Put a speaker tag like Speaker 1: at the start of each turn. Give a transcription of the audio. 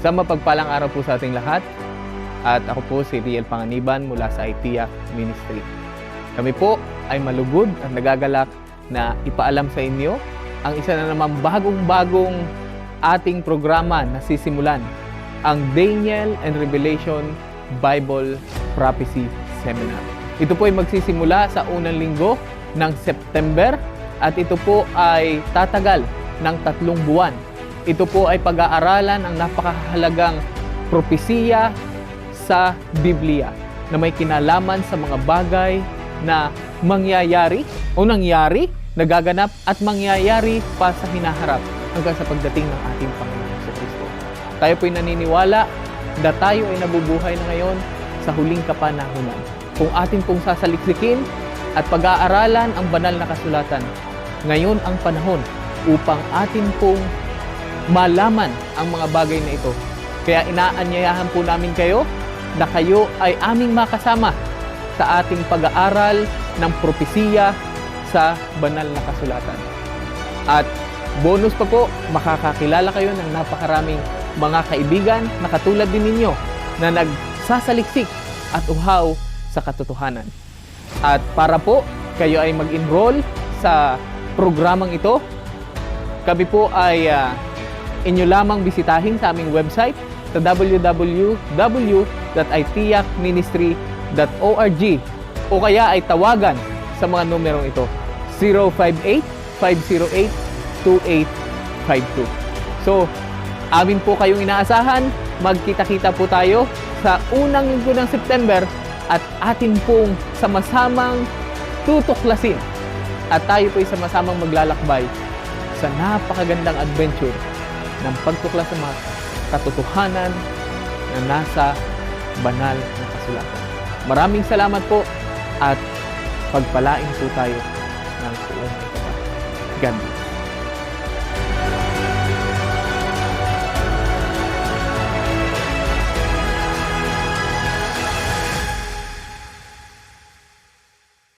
Speaker 1: Sa mapagpalang araw po sa ating lahat, at ako po si Riel Panganiban mula sa ITIAC Ministry. Kami po ay malugod at nagagalak na ipaalam sa inyo ang isa na naman bagong-bagong ating programa na sisimulan, ang Daniel and Revelation Bible Prophecy Seminar. Ito po ay magsisimula sa unang linggo ng September at ito po ay tatagal ng 3 buwan. Ito po ay pag-aaralan ang napakahalagang propesiya sa Biblia na may kinalaman sa mga bagay na mangyayari o nangyari, nagaganap at mangyayari pa sa hinaharap hanggang sa pagdating ng ating Panginoon sa Kristo. Tayo po'y naniniwala na tayo ay nabubuhay na ngayon sa huling kapanahunan. Kung atin pong sasaliksikin at pag-aaralan ang banal na kasulatan, ngayon ang panahon upang atin pong malaman ang mga bagay na ito. Kaya inaanyayahan po namin kayo na kayo ay aming makasama sa ating pag-aaral ng propesiya sa banal na kasulatan. At bonus pa po, makakakilala kayo ng napakaraming mga kaibigan na katulad din ninyo na nagsasaliksik at uhaw sa katotohanan. At para po kayo ay mag-enroll sa programang ito, kami po ay inyo lamang bisitahin sa aming website sa www.itiacministry.org o kaya ay tawagan sa mga numerong ito 058-508-2852. So, amin po kayong inaasahan, magkita-kita po tayo sa unang linggo ng September at atin pong sama-samang tutuklasin at tayo po'y sama-samang maglalakbay sa napakagandang adventure ng pagtuklas ng mga katotohanan na nasa banal na kasulatan. Maraming salamat po at pagpalain po tayo ng buong ito. God bless.